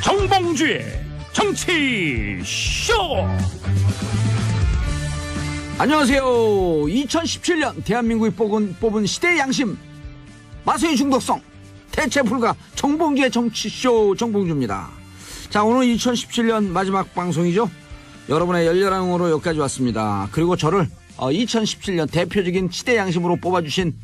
정봉주의 정치쇼. 안녕하세요. 2017년 대한민국이 뽑은 시대의 양심, 마소의 중독성 대체 불가 정봉주의 정치쇼 정봉주입니다. 자, 오늘 2017년 마지막 방송이죠. 여러분의 열렬한 응원으로 여기까지 왔습니다. 그리고 저를 2017년 대표적인 시대 양심으로 뽑아주신,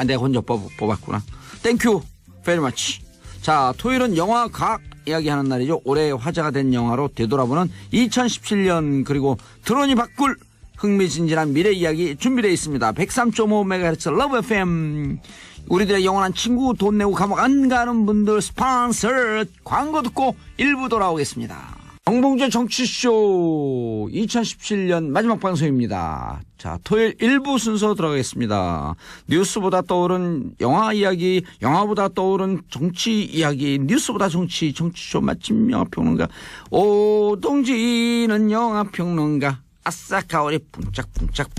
내가 혼자 뽑았구나. 땡큐 베리 마치. 자, 토요일은 영화 과학 이야기하는 날이죠. 올해 화제가 된 영화로 되돌아보는 2017년, 그리고 드론이 바꿀 흥미진진한 미래 이야기 준비되어 있습니다. 103.5MHz 러브 FM. 우리들의 영원한 친구, 돈 내고 감옥 안 가는 분들 스폰서. 광고 듣고 일부 돌아오겠습니다. 정봉주의 정치쇼 2017년 마지막 방송입니다. 자, 토요일 1부 순서 들어가겠습니다. 뉴스보다 떠오른 영화 이야기, 영화보다 떠오른 정치 이야기, 뉴스보다 정치, 정치쇼 맛집 영화평론가 오동지는 영화평론가. 아싸 가오리 붕짝붕짝.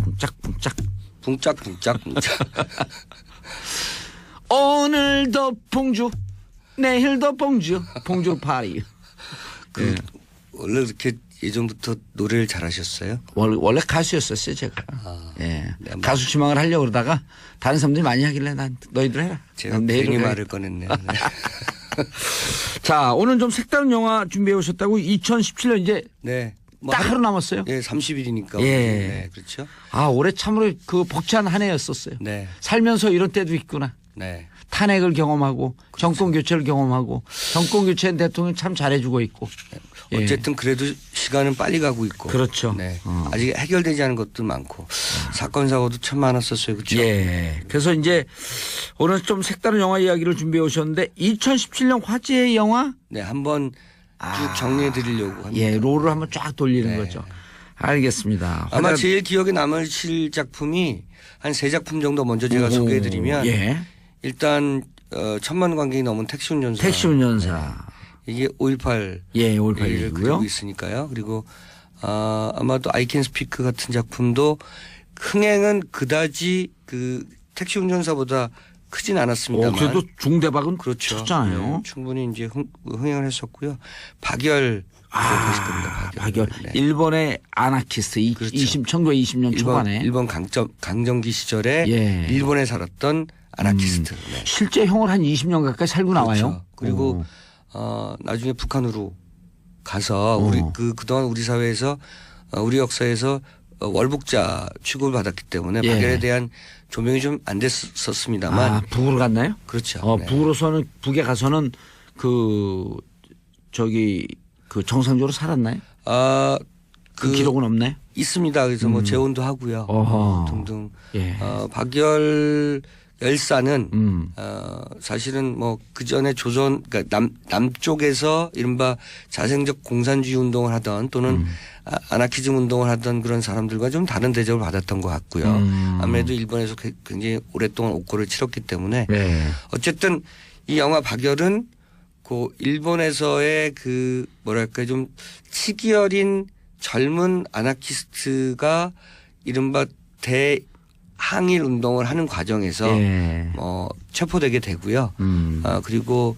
오늘도 봉주, 내일도 봉주 파리. 예. 원래 이렇게 예전부터 노래를 잘하셨어요? 원래 가수였었어요, 제가. 예. 가수 지망을 하려고 그러다가 다른 사람들이 많이 하길래 난 너희들 해라. 제가 괜히 말을 꺼냈네요. 네. 자, 오늘 좀 색다른 영화 준비해 오셨다고. 2017년 이제 네. 딱 하루 남았어요. 예, 30일이니까. 예. 네, 그렇죠. 올해 참으로 그 벅찬 한 해였었어요. 네. 살면서 이런 때도 있구나. 네. 탄핵을 경험하고 정권 교체를 경험하고 정권 교체한 대통령 참 잘해주고 있고. 어쨌든 그래도 시간은 빨리 가고 있고. 그렇죠. 네. 아직 해결되지 않은 것도 많고 사건 사고도 참 많았었어요, 그렇죠? 예. 그래서 이제 오늘 좀 색다른 영화 이야기를 준비해 오셨는데 2017년 화제의 영화. 네, 한번 쭉 정리해 드리려고 합니다. 예, 롤을 한번 쫙 돌리는 네. 거죠. 알겠습니다. 아마 제일 기억에 남으실 작품이 한 3작품 정도 먼저 제가 소개해 드리면 예. 일단 1000만 관객이 넘은 택시 운전사. 택시 운전사. 이게 5.18. 예, 를 5.18이고요. 그리고 있으니까요. 그리고 아마도 I Can Speak 같은 작품도 흥행은 그다지 그 택시 운전사보다 크진 않았습니다만. 그래도 중대박은 그렇죠. 쳤잖아요. 네, 충분히 이제 흥행을 했었고요. 박열. 보실 겁니다. 박열. 네. 일본의 아나키스트. 그렇죠. 1920년 초반에. 일본 강점기 시절에 예. 일본에 살았던 아나키스트. 네. 실제 형을 한 20년 가까이 살고 나와요. 그리고 나중에 북한으로 가서 그동안 우리 사회에서 우리 역사에서 월북자 취급을 받았기 때문에 예. 박열에 대한 조명이 좀 안 됐었습니다만. 북으로 갔나요? 그렇죠. 네. 북에 가서는 그 정상적으로 살았나요? 그 기록은 없나요? 있습니다. 그래서 뭐 재혼도 하고요. 등등. 예. 박열 열사는 사실은 뭐 그 전에 조선, 그러니까 남쪽에서 이른바 자생적 공산주의 운동을 하던 또는 아나키즘 운동을 하던 그런 사람들과 좀 다른 대접을 받았던 것 같고요. 아무래도 일본에서 굉장히 오랫동안 옥고를 치렀기 때문에. 네. 어쨌든 이 영화 박열은 그 일본에서의 그 뭐랄까 좀 치기 어린 젊은 아나키스트가 이른바 대항일 운동을 하는 과정에서 예. 체포되게 되고요. 그리고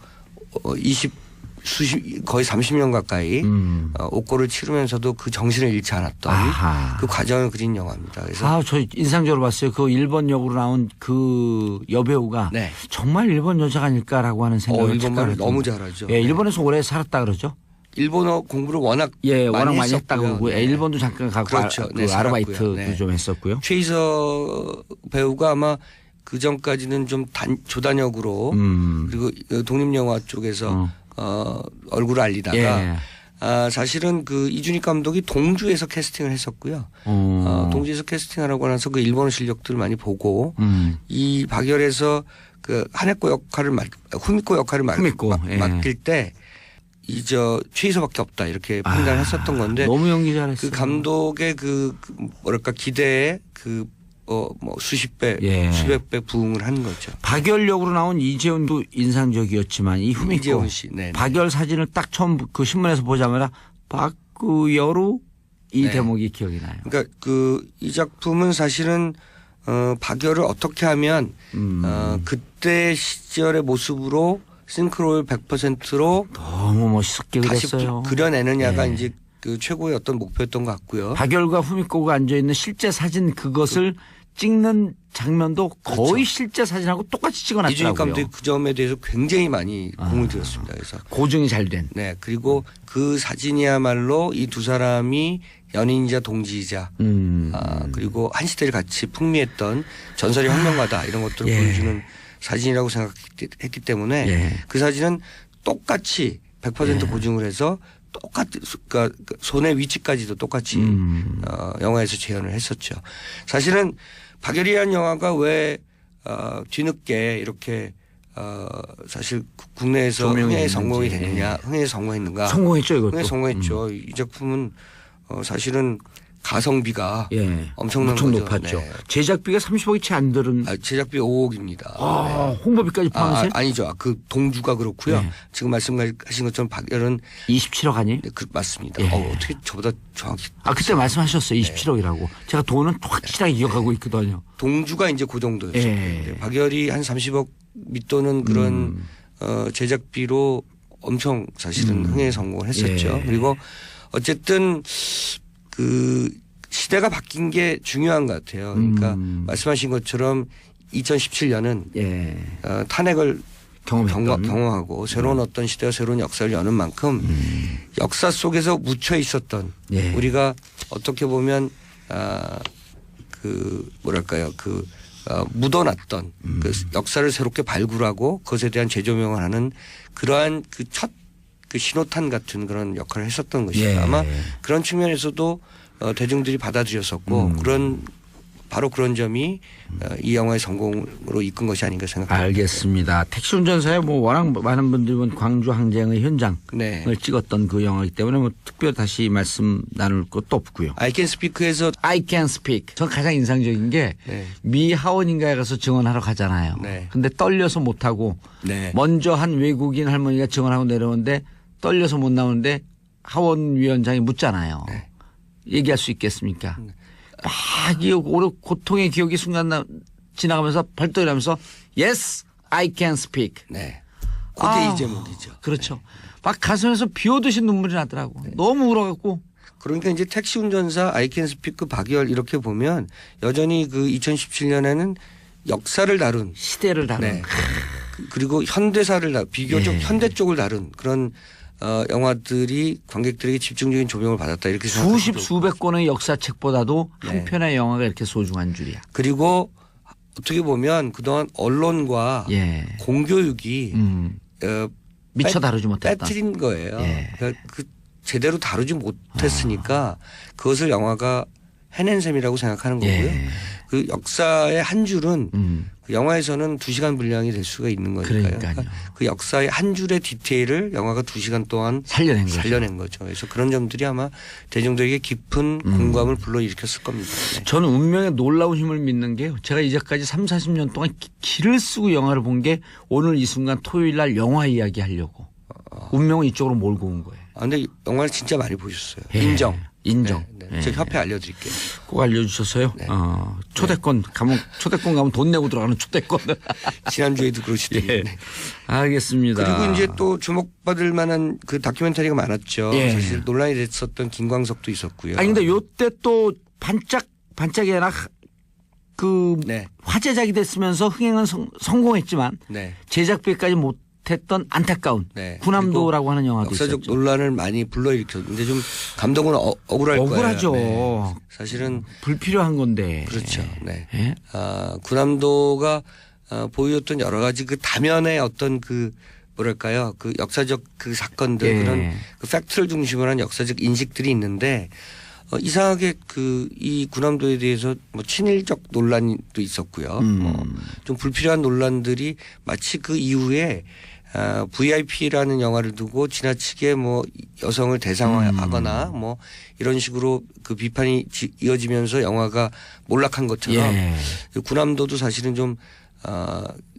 거의 30년 가까이 옥고를 치르면서도 그 정신을 잃지 않았던 그 과정을 그린 영화입니다. 그래서 저 인상적으로 봤어요. 그 일본 역으로 나온 그 여배우가 네. 정말 일본 여자가 아닐까라고 하는 생각을 일본말을 너무 잘하죠. 예, 일본에서 오래 살았다 그러죠. 일본어 공부를 워낙 많이 했다고 그러고. 네. 일본도 잠깐 가고. 그렇죠. 네, 아르바이트도 네. 좀 했었고요. 최이서 배우가 아마 그 전까지는 좀 조단역으로 그리고 독립영화 쪽에서 얼굴을 알리다가 예. 사실은 그 이준익 감독이 동주에서 캐스팅을 했었고요. 동주에서 캐스팅하라고 해서 그 일본어 실력들을 많이 보고 이 박열에서 그 하네코 역할을 후미코 역할을 맡길 때 최이서밖에 없다 이렇게 판단을 했었던 건데 너무 연기 잘했어요. 그 감독의 뭐랄까 기대에 수십 배, 수백 배 부응을 한 거죠. 박열역으로 나온 이재훈도 인상적이었지만 이 후미코 이재훈 씨, 네. 박열 사진을 딱 처음 그 신문에서 보자마자 박구여루 이 네. 대목이 기억이 나요. 그러니까 이 작품은 사실은 박열을 어떻게 하면 그때 시절의 모습으로 싱크로율 100%로 너무 멋있게 다시 그렸어요. 그려내느냐가 예. 이제 그 최고의 어떤 목표였던 것 같고요. 박열과 후미코가 앉아있는 실제 사진 그것을 찍는 장면도 거의 그렇죠. 실제 사진하고 똑같이 이준익 찍어놨더라고요. 감독이 그 점에 대해서 굉장히 많이 공을 들였습니다. 그래서 고증이 잘 된. 네 그리고 그 사진이야말로 이 두 사람이 연인이자 동지이자 그리고 한 시대를 같이 풍미했던 전설의 혁명가다 이런 것들을 예. 보여주는 사진이라고 생각했기 때문에 예. 그 사진은 똑같이 100% 고증을 해서 똑같이 그러니까 손의 위치까지도 똑같이 영화에서 재현을 했었죠. 사실은 박열이라는 영화가 왜 뒤늦게 이렇게 사실 국내에서 흥행에 성공이 됐느냐, 흥행에 성공했는가? 성공했죠, 이것도. 흥행에 성공했죠. 이 작품은 사실은 가성비가 예. 엄청난 엄청 거죠. 높았죠. 네. 제작비가 30억이 채 안 들은. 제작비 5억입니다. 홍보비까지 포함해서 아니죠. 그 동주가 그렇고요. 네. 지금 말씀하신 것처럼 박열은 27억 아니에요? 네, 맞습니다. 예. 어떻게 저보다 정확히 그때 말씀하셨어요. 27억이라고. 제가 돈은 확실하게 기억하고 있거든요. 동주가 이제 그 정도였어요. 예. 박열이 한 30억 밑도는 그런 제작비로 엄청 사실은 흥행에 성공을 했었죠. 예. 그리고 어쨌든 그 시대가 바뀐 게 중요한 것 같아요. 그러니까 말씀하신 것처럼 2017년은 예. 탄핵을 경험했던. 경험하고 새로운 어떤 시대와 새로운 역사를 여는 만큼 역사 속에서 묻혀 있었던 예. 우리가 어떻게 보면 그 뭐랄까요 묻어놨던 그 역사를 새롭게 발굴하고 그것에 대한 재조명을 하는 그러한 그 첫 그 신호탄 같은 그런 역할을 했었던 것이죠. 예. 아마 그런 측면에서도 대중들이 받아들였었고 바로 그런 점이 이 영화의 성공으로 이끈 것이 아닌가 생각합니다. 알겠습니다. 택시 운전사에 뭐 워낙 많은 분들이 본 광주 항쟁의 현장을 네. 찍었던 그 영화이기 때문에 뭐 특별히 다시 말씀 나눌 것도 없고요. I Can Speak에서 I Can Speak. 전 가장 인상적인 게 네. 미 하원인가에 가서 증언하러 가잖아요. 네. 근데 떨려서 못하고 네. 먼저 한 외국인 할머니가 증언하고 내려오는데 떨려서 못 나오는데 하원위원장이 묻잖아요. 네. 얘기할 수 있겠습니까? 막 이 오래 고통의 기억이 순간 지나가면서 벌떡 일어나면서 Yes, I can speak. 네. 그게 이 제목이죠. 그렇죠. 막 가슴에서 비 오듯이 눈물이 나더라고. 너무 울어갖고. 그러니까 이제 택시 운전사 I Can Speak 박열 이렇게 보면 여전히 그 2017년에는 역사를 다룬 시대를 다룬. 네. 그리고 현대사를 비교적 예. 현대 쪽을 다룬 그런 영화들이 관객들에게 집중적인 조명을 받았다 이렇게 생각합니다. 수십 수백 권의 역사책보다도 네. 한 편의 영화가 이렇게 소중한 줄이야. 그리고 어떻게 보면 그동안 언론과 예. 공교육이 미처 다루지 못했다. 빠뜨린 거예요. 예. 그러니까 그 제대로 다루지 못했으니까 그것을 영화가 해낸 셈이라고 생각하는 거고요. 예. 그 역사의 한 줄은 그 영화에서는 2시간 분량이 될 수가 있는 거니까요. 그러니까요. 그러니까 그 역사의 한 줄의 디테일을 영화가 2시간 동안 살려낸 거죠. 그래서 그런 점들이 아마 대중들에게 깊은 공감을 불러일으켰을 겁니다. 네. 저는 운명의 놀라운 힘을 믿는 게요. 제가 이제까지 3, 40년 동안 길을 쓰고 영화를 본 게 오늘 이 순간 토요일 날 영화 이야기 하려고. 운명은 이쪽으로 몰고 온 거예요. 근데 영화를 진짜 많이 보셨어요. 예. 인정. 인정. 네, 네. 예. 제가 협회 알려드릴게요. 꼭 알려주셨어요. 네. 초대권 가면 돈 내고 들어가는 초대권. 지난주에도 그러시더니. 예. 알겠습니다. 그리고 이제 또 주목받을 만한 그 다큐멘터리가 많았죠. 예. 사실 논란이 됐었던 김광석도 있었고요. 아니 근데 요때 또 반짝이 아니라 그 네. 화제작이 됐으면서 흥행은 성공했지만 네. 제작비까지 못했던 안타까운 네. 구남도라고 하는 영화도 역사적 있었죠. 논란을 많이 불러일으켰는데 좀 감독은 억울할 억울하죠. 거예요. 네. 사실은 불필요한 건데. 그렇죠. 네. 예? 구남도가 보여줬던 여러 가지 그 다면의 어떤 그 뭐랄까요 그 역사적 그 사건들 예. 그런 그 팩트를 중심으로 한 역사적 인식들이 있는데 이상하게 그 이 구남도에 대해서 뭐 친일적 논란도 있었고요. 좀 불필요한 논란들이 마치 그 이후에 VIP라는 영화를 두고 지나치게 뭐 여성을 대상화하거나 뭐 이런 식으로 그 비판이 이어지면서 영화가 몰락한 것처럼 예. 구남도도 사실은 좀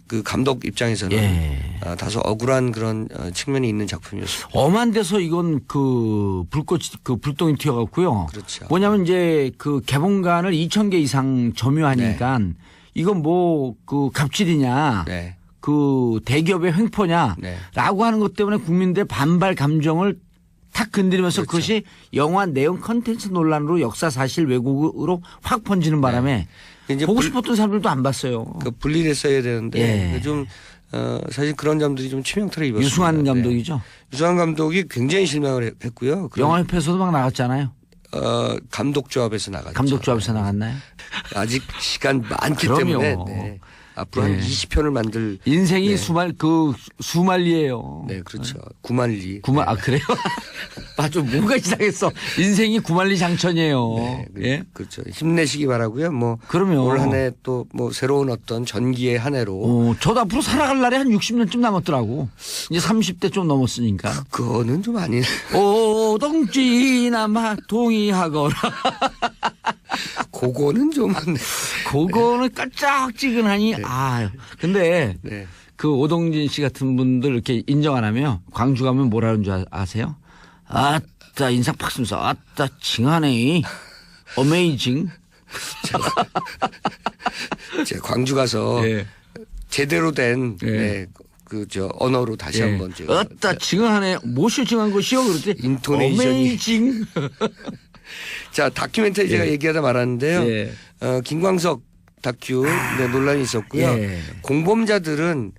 그 감독 입장에서는 예. 다소 억울한 그런 측면이 있는 작품이었습니다. 엄한 데서 이건 그 불똥이 튀어갖고요. 그렇죠. 뭐냐면 이제 그 개봉관을 2,000개 이상 점유하니까 이건 뭐 그 갑질이냐. 네. 그 대기업의 횡포냐라고 네. 하는 것 때문에 국민들의 반발 감정을 탁 건드리면서 그렇죠. 그것이 영화 내용 컨텐츠 논란으로 역사 사실 왜곡으로 확 번지는 바람에 이제 보고 싶었던 사람들도 안 봤어요. 그 분리를 했어야 되는데 예. 좀 사실 그런 점들이 좀 치명타를 입었습니다. 유승환 감독이죠. 네. 유승환 감독이 굉장히 실망을 했고요. 영화협회에서도 막 나갔잖아요. 감독조합에서 나갔죠. 감독조합에서 나갔나요? 아직 시간 많기 그럼요. 때문에 네. 앞으로 한 네. 20편을 만들. 인생이 네. 수말리예요. 네, 그렇죠. 구만리. 아 그래요? 맞아, 뭔가 이상했어. 인생이 구만리 장천이에요. 네, 예? 그렇죠. 힘내시기 바라고요. 뭐 그럼요. 올 한 해 또 뭐 새로운 어떤 전기의 한 해로. 저도 앞으로 살아갈 날이 한 60년쯤 남았더라고. 이제 30대 좀 넘었으니까. 그거는 좀 아니네. 오동지나 마동의하거라. 그거는 좀 네. 그거는 깔짝지근하니. 근데 네. 그 오동진 씨 같은 분들 이렇게 인정 안 하면 광주 가면 뭐라는 줄 아세요? 아따 인상 팍 쓰면서 아따 징하네. 어메이징. 제가 광주 가서 예. 제대로 된 예. 네, 그저 언어로 다시 한번 제가 아따 징하네. 무엇이 징한 것이요? 그랬더니 인토네이션이. 어메이징. 자 다큐멘터리 제가 얘기하다 말았는데요. 예. 김광석 다큐 네, 논란이 있었고요. 예. 공범자들은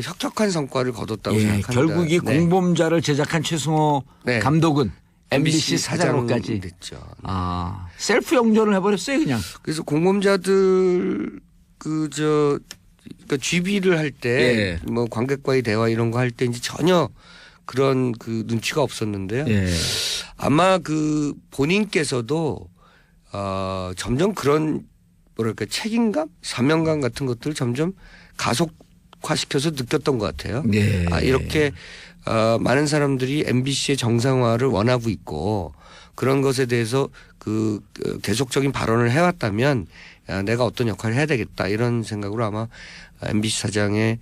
혁혁한 성과를 거뒀다고 예, 생각합니다. 결국 이 네. 공범자를 제작한 최승호 네. 감독은 MBC 사장으로 사장으로까지. 됐죠. 셀프 영전을 해버렸어요 그냥. 그래서 공범자들 그러니까 GB를 할 때 예. 뭐 관객과의 대화 이런 거 할 때 이제 전혀 그런 그 눈치가 없었는데요. 예. 아마 그 본인께서도 점점 그런 뭐랄까 책임감, 사명감 같은 것들을 점점 가속화시켜서 느꼈던 것 같아요. 예. 이렇게 많은 사람들이 MBC의 정상화를 원하고 있고 그런 것에 대해서 그 계속적인 발언을 해왔다면 내가 어떤 역할을 해야 되겠다 이런 생각으로 아마 MBC 사장에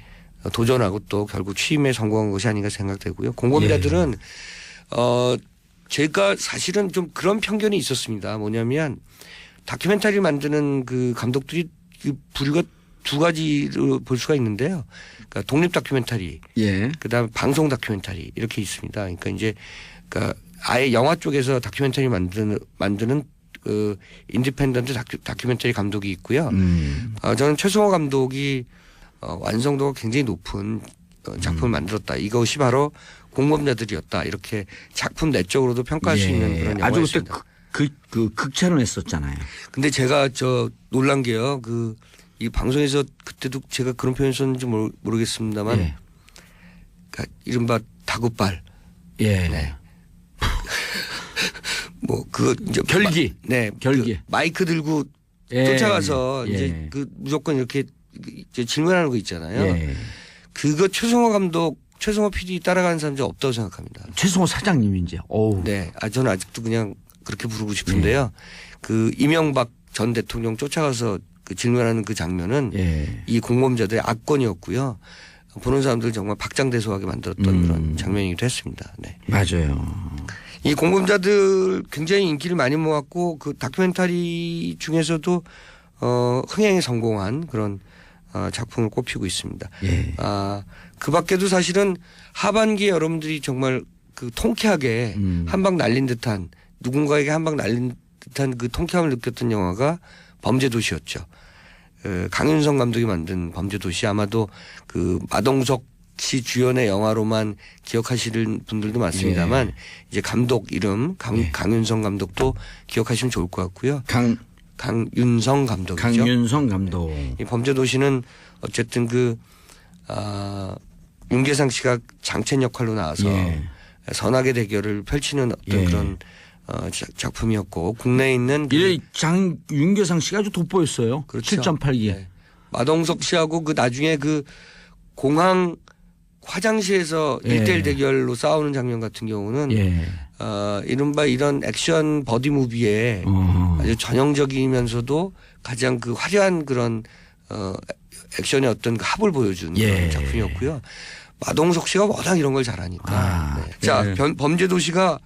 도전하고 또 결국 취임에 성공한 것이 아닌가 생각되고요. 공범자들은 제가 사실은 좀 그런 편견이 있었습니다. 뭐냐면 다큐멘터리 만드는 그 감독들이 그 부류가 두 가지로 볼 수가 있는데요. 그러니까 독립 다큐멘터리, 예. 그다음에 방송 다큐멘터리 이렇게 있습니다. 그러니까 이제 그러니까 아예 영화 쪽에서 다큐멘터리 만드는 그 인디펜던트 다큐멘터리 감독이 있고요. 저는 최승호 감독이 완성도가 굉장히 높은 작품을 만들었다. 이것이 바로 공범자들이었다. 이렇게 작품 내적으로도 평가할 수 있는 그런 아주 영화였습니다. 그때 그 극찬을 했었잖아요. 근데 제가 놀란 게요. 이 방송에서 그때도 제가 그런 표현 썼는지 모르겠습니다만 예. 그러니까 이른바 다굿발. 예. 네. 뭐 그거 이제 결기. 네. 결기. 그 마이크 들고 예. 쫓아가서 예. 이제 그 무조건 이렇게 이제 질문하는 거 있잖아요. 예. 그거 최승호 감독, 최승호 PD 따라가는 사람들 없다고 생각합니다. 최승호 사장님 이제. 어우. 네. 저는 아직도 그냥 그렇게 부르고 싶은데요. 그 이명박 전 대통령 쫓아가서 그 질문하는 그 장면은 예. 이 공범자들의 압권이었고요. 보는 사람들 정말 박장대소하게 만들었던 그런 장면이기도 했습니다. 네. 맞아요. 이 공범자들 굉장히 인기를 많이 모았고 그 다큐멘터리 중에서도 흥행에 성공한 그런 작품을 꼽히고 있습니다. 예. 그 밖에도 사실은 하반기에 여러분들이 정말 그 통쾌하게 한 방 날린 듯한 누군가에게 한 방 날린 듯한 그 통쾌함을 느꼈던 영화가 범죄도시였죠. 강윤성 감독이 만든 범죄도시 아마도 그 마동석 씨 주연의 영화로만 기억하시는 분들도 많습니다만 예. 이제 감독 이름 강윤성 감독도 기억하시면 좋을 것 같고요. 강윤성 감독이죠. 강윤성 감독. 이 범죄도시는 어쨌든 윤계상 씨가 장첸 역할로 나와서 예. 선악의 대결을 펼치는 어떤 예. 그런 작품이었고 국내에 있는 이래 윤계상 씨가 아주 돋보였어요. 그렇죠. 7.8기. 네. 마동석 씨하고 그 나중에 그 공항 화장실에서 예. 1대1 대결로 싸우는 장면 같은 경우는 예. 이른바 이런 액션 버디 무비에 아주 전형적이면서도 가장 그 화려한 그런 액션의 어떤 그 합을 보여준 예. 그런 작품이었고요. 마동석 씨가 워낙 이런 걸 잘하니까. 네. 자, 범죄도시가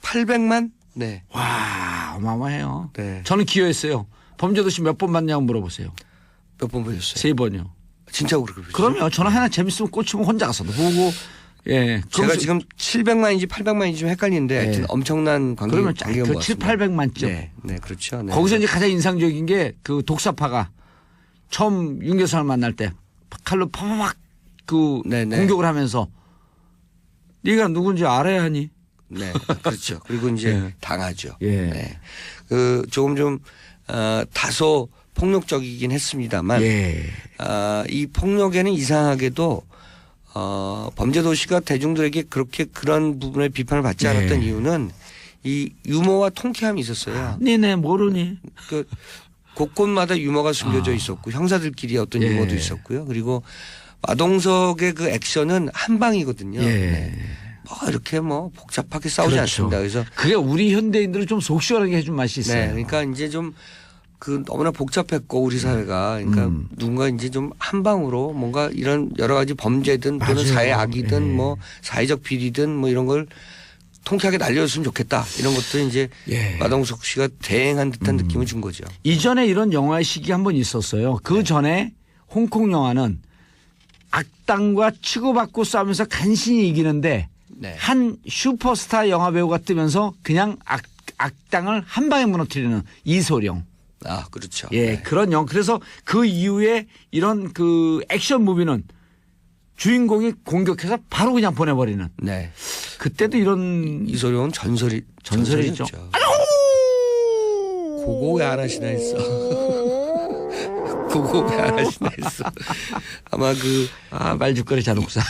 800만? 네. 와, 어마어마해요. 네. 저는 기여했어요. 범죄도시 몇 번 봤냐고 물어보세요. 몇 번 보셨어요? 3번이요. 진짜 그렇게 보시죠? 그러면 저는 하나 재밌으면 꽂히면 혼자 가서도 보고 예. 제가 지금 700만인지 800만인지 좀 헷갈리는데 네. 하여튼 엄청난 관객 그러면 관객 그 7, 800만쯤. 네, 네, 그렇죠. 네. 거기서 이제 가장 인상적인 게 그 독사파가 처음 윤계상을 만날 때 칼로 파마막 그 네네. 공격을 하면서 네가 누군지 알아야 하니. 네, 그렇죠. 그리고 이제 예. 당하죠. 예. 네. 그 조금 좀 다소 폭력적이긴 했습니다만 예. 이 폭력에는 이상하게도 범죄도시가 대중들에게 그렇게 그런 부분에 비판을 받지 네. 않았던 이유는 이 유머와 통쾌함이 있었어요. 니네 모르니. 그 곳곳마다 유머가 숨겨져 있었고 형사들끼리 어떤 예. 유머도 있었고요. 그리고 마동석의 그 액션은 한 방이거든요. 예. 네. 뭐 이렇게 뭐 복잡하게 싸우지 그렇죠. 않습니다. 그래서 그게 우리 현대인들을 좀 속 시원하게 해준 맛이 있어요. 네, 그러니까 이제 좀 그 너무나 복잡했고 우리 사회가 그러니까 누군가 이제 좀 한 방으로 뭔가 이런 여러 가지 범죄든 또는 맞아요. 사회 악이든 예. 뭐 사회적 비리든 뭐 이런 걸 통쾌하게 날려줬으면 좋겠다 이런 것도 이제 예. 마동석 씨가 대행한 듯한 느낌을 준 거죠. 이전에 이런 영화의 시기 한 번 있었어요. 그 전에 홍콩 영화는 악당과 치고받고 싸우면서 간신히 이기는데 네. 한 슈퍼스타 영화 배우가 뜨면서 그냥 악당을 한 방에 무너뜨리는 이소룡. 아, 그렇죠. 예, 네. 그런 영화. 그래서 그 이후에 이런 그 액션 무비는 주인공이 공격해서 바로 그냥 보내버리는. 네. 그때도 이런 이소룡은 전설이죠. 전설이죠. 그거 왜 안 하시나 했어. 그거 왜 안 하시나 했어. 아마 그 말죽거리 잔혹사.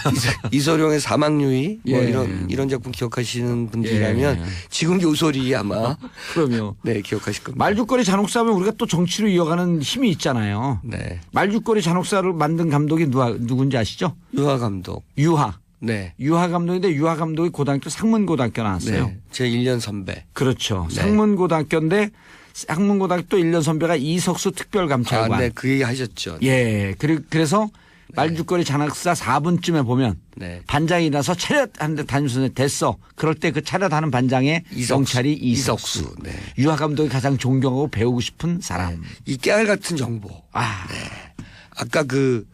이소룡의 사막유의 뭐 예. 이런 작품 기억하시는 분들이라면 지금 요소리 아마 그럼요. 네 기억하실 겁니다. 말죽거리 잔혹사하면 우리가 또 정치로 이어가는 힘이 있잖아요. 네. 말죽거리 잔혹사를 만든 감독이 누군지 아시죠? 유하 감독. 유하. 네. 유하 감독인데 유하 감독이 고등학교 상문고등학교 나왔어요. 네. 제 1년 선배. 그렇죠. 네. 상문고등학교인데 상문고등학교 또 1년 선배가 이석수 특별감찰관. 아, 네. 그 얘기 하셨죠. 예. 그래서 말죽거리 잔혹사 4분쯤에 보면 네. 반장이 일어나서 차렷 하는데 단순히 됐어. 그럴 때 그 차렷하는 반장의 경찰이 이석수. 네. 유하 감독이 가장 존경하고 배우고 싶은 사람. 이 깨알 같은 정보. 아. 네. 아까 그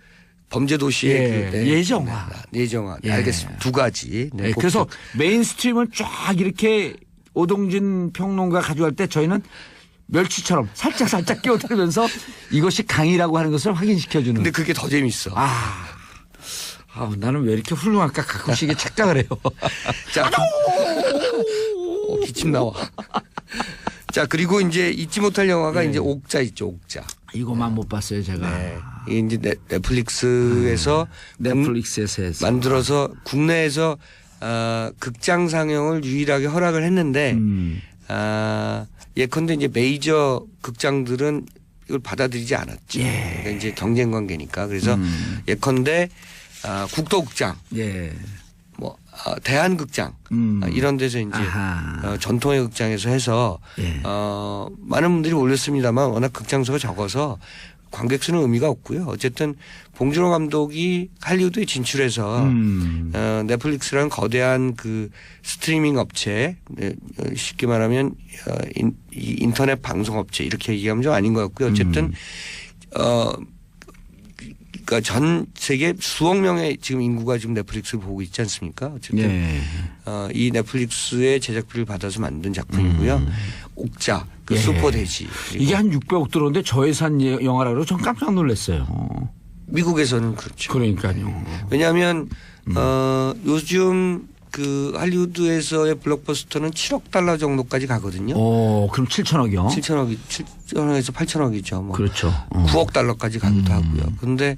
범죄도시의 예. 그 네. 예정화. 네. 예정화. 네. 예. 알겠습니다. 두 가지. 네. 네, 그래서 메인스트림을 쫙 이렇게 오동진 평론가 가져갈 때 저희는 멸치처럼 살짝 끼어들면서 이것이 강의라고 하는 것을 확인시켜주는. 근데 그게 더 재밌어. 나는 왜 이렇게 훌륭할까 가끔씩 이게 착각을 해요. 자, 기침 나와. 자, 그리고 이제 잊지 못할 영화가 이제 옥자 있죠, 옥자. 이거만 못 봤어요, 제가. 네. 이게 이제 넷플릭스에서 넷플릭스에서 해서. 만들어서 국내에서 극장 상영을 유일하게 허락을 했는데 예컨대 이제 메이저 극장들은 이걸 받아들이지 않았죠. 그러니까 이제 경쟁 관계니까. 그래서 예컨대 국도극장, 예. 뭐 대한극장 이런 데서 이제 전통의 극장에서 해서 예. 많은 분들이 몰렸습니다만 워낙 극장수가 적어서 관객 수는 의미가 없고요. 어쨌든 봉준호 감독이 할리우드에 진출해서 넷플릭스라는 거대한 그 스트리밍 업체, 쉽게 말하면 인터넷 방송 업체 이렇게 얘기하면 좀 아닌 것 같고요. 어쨌든 그러니까 전 세계 수억 명의 지금 인구가 지금 넷플릭스를 보고 있지 않습니까? 어쨌든 예. 이 넷플릭스의 제작비를 받아서 만든 작품이고요. 옥자, 그 슈퍼돼지. 이게 한 600억 들어오는데 저예산 영화라고 전 깜짝 놀랐어요. 미국에서는 그렇죠. 그러니까요. 왜냐하면 요즘 그 할리우드에서의 블록버스터는 7억 달러 정도까지 가거든요. 그럼 7천억이요? 7천억에서 8천억이죠. 뭐 그렇죠. 9억 달러까지 가기도 하고요. 그런데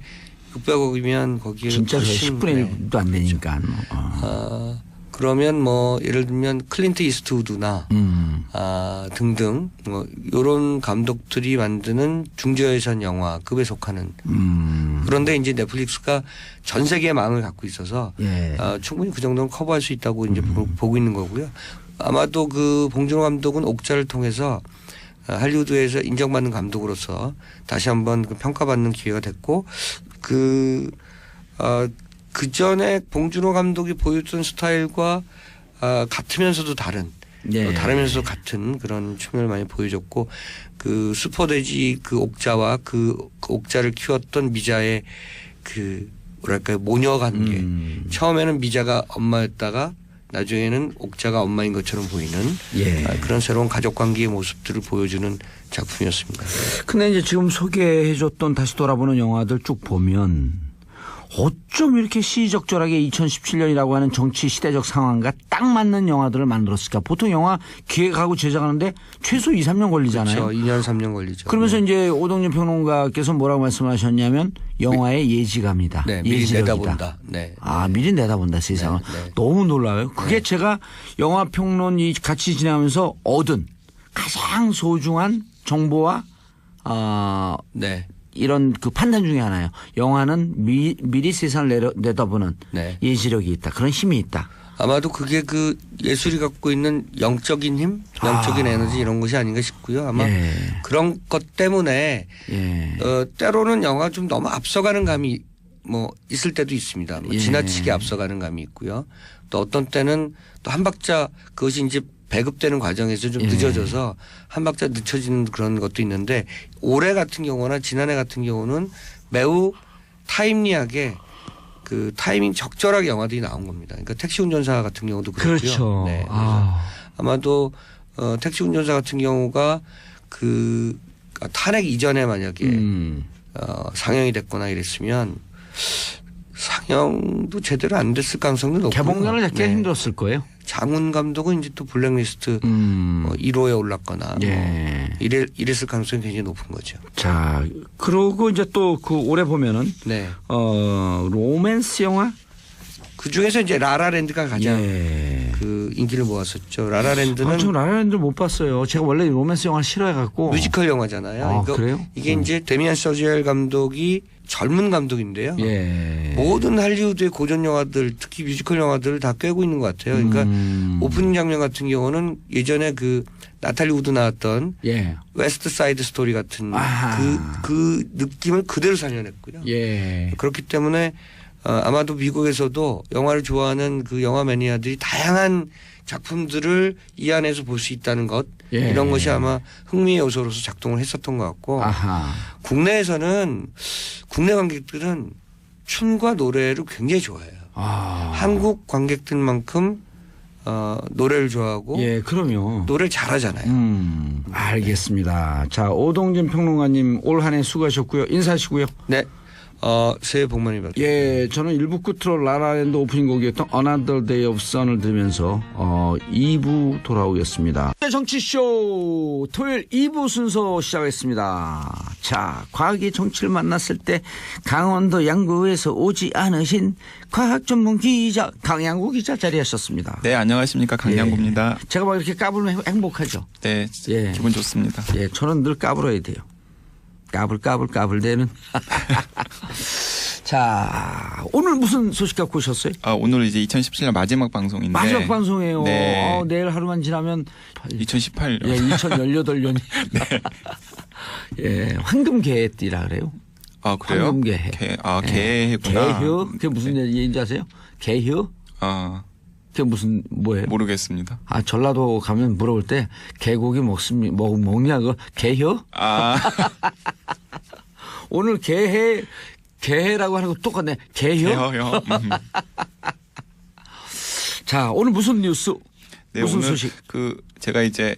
600억이면 거기에 진짜 훨씬 10분의 1도 안 되니까. 그러면 뭐 예를 들면 클린트 이스트우드나 등등 뭐 이런 감독들이 만드는 중저예산 영화급에 속하는 그런데 이제 넷플릭스가 전 세계의 망을 갖고 있어서 충분히 그 정도는 커버할 수 있다고 이제 보고 있는 거고요. 아마도 그 봉준호 감독은 옥자를 통해서 할리우드에서 인정받는 감독으로서 다시 한번 그 평가받는 기회가 됐고 그 전에 봉준호 감독이 보여줬던 스타일과 같으면서도 다르면서도 같은 그런 춤을 많이 보여줬고 그 슈퍼돼지 그 옥자와 그 옥자를 키웠던 미자의 그 뭐랄까요 모녀 관계. 처음에는 미자가 엄마였다가 나중에는 옥자가 엄마인 것처럼 보이는 예. 그런 새로운 가족 관계의 모습들을 보여주는 작품이었습니다. 근데 이제 지금 소개해줬던 다시 돌아보는 영화들 쭉 보면 어쩜 이렇게 시의적절하게 2017년이라고 하는 정치 시대적 상황과 딱 맞는 영화들을 만들었을까? 보통 영화 기획하고 제작하는데 최소 2, 3년 걸리잖아요. 그렇죠. 2년, 3년 걸리죠. 그러면서 네. 이제 오동진 평론가께서 뭐라고 말씀하셨냐면 영화의 예지감이다. 네, 미리 예지력이다. 내다본다. 네. 아, 미리 내다본다 세상을. 네, 네. 너무 놀라워요. 그게 제가 영화 평론이 같이 지내면서 얻은 가장 소중한 정보와 네. 이런 그 판단 중에 하나예요. 영화는 미리 세상을 내다보는 네. 예지력이 있다. 그런 힘이 있다. 아마도 그게 그 예술이 갖고 있는 영적인 힘, 영적인 에너지 이런 것이 아닌가 싶고요. 아마 예. 그런 것 때문에 예. 때로는 영화 좀 너무 앞서가는 감이 뭐 있을 때도 있습니다. 뭐 예. 지나치게 앞서가는 감이 있고요. 또 어떤 때는 또 한 박자 그것이 이제 배급되는 과정에서 좀 예. 늦어져서 한 박자 늦춰지는 그런 것도 있는데 올해 같은 경우나 지난해 같은 경우는 매우 타임리하게 그 타이밍 적절하게 영화들이 나온 겁니다. 그러니까 택시 운전사 같은 경우도 그렇고요. 그렇죠. 네. 아. 아마도 택시 운전사 같은 경우가 그 탄핵 이전에 만약에 상영이 됐거나 이랬으면 상영도 제대로 안 됐을 가능성도 높고요. 개봉전을 잡기가 네. 힘들었을 거예요. 장훈 감독은 이제 또 블랙리스트 1호에 올랐거나 예. 뭐 이랬을 가능성이 굉장히 높은 거죠. 자, 그러고 이제 또 그 올해 보면은 네. 로맨스 영화 그 중에서 이제 라라랜드가 가장 예. 그 인기를 모았었죠. 라라랜드는 저 라라랜드 못 봤어요. 제가 원래 로맨스 영화 싫어해갖고. 뮤지컬 영화잖아요. 아, 이거 그래요? 이게 이제 데미안 서지엘 감독이 젊은 감독인데요. 예. 모든 할리우드의 고전 영화들 특히 뮤지컬 영화들을 다 꿰고 있는 것 같아요. 그러니까 오프닝 장면 같은 경우는 예전에 그 나탈리 우드 나왔던 예. 웨스트 사이드 스토리 같은 아하. 그 느낌을 그대로 살려냈고요. 예. 그렇기 때문에 아마도 미국에서도 영화를 좋아하는 그 영화 매니아들이 다양한 작품들을 이 안에서 볼 수 있다는 것 예. 이런 것이 아마 흥미의 요소로서 작동을 했었던 것 같고 아하. 국내에서는 국내 관객들은 춤과 노래를 굉장히 좋아해요. 아. 한국 관객들만큼 노래를 좋아하고 예, 그럼요. 노래를 잘하잖아요. 알겠습니다. 자, 오동진 평론가님 올 한 해 수고하셨고요. 인사하시고요. 네. 새해 복 많이 받으세요. 예, 저는 1부 끝으로 라라랜드 오프닝 곡이었던 Another Day of Sun을 들으면서 2부 돌아오겠습니다. 정치쇼 토요일 2부 순서 시작했습니다. 자, 과학이 정치를 만났을 때 강원도 양구에서 오지 않으신 과학 전문 기자 강양구 기자 자리하셨습니다. 네, 안녕하십니까. 강양구입니다. 제가 막 이렇게 까불면 행복하죠. 네, 예. 기분 좋습니다. 예, 저는 늘 까불어야 돼요. 까불대는. 자, 오늘 무슨 소식 갖고 오셨어요? 오늘 이제 2017년 마지막 방송인데. 마지막 방송이에요. 네. 내일 하루만 지나면 2018년. 예, 2018년이. 네. 예, 황금개띠라 그래요. 아, 그래요? 황금개해. 개해구나. 개휴? 그게 무슨 얘기인지 아세요? 개휴? 그게 무슨 뭐예요? 모르겠습니다. 전라도 가면 물어볼 때 개고기 먹냐고 개휴? 오늘 개해라고 하는 거 똑같네. 개휴? 개허요. 자, 오늘 무슨 뉴스? 네, 무슨 오늘 소식? 제가 이제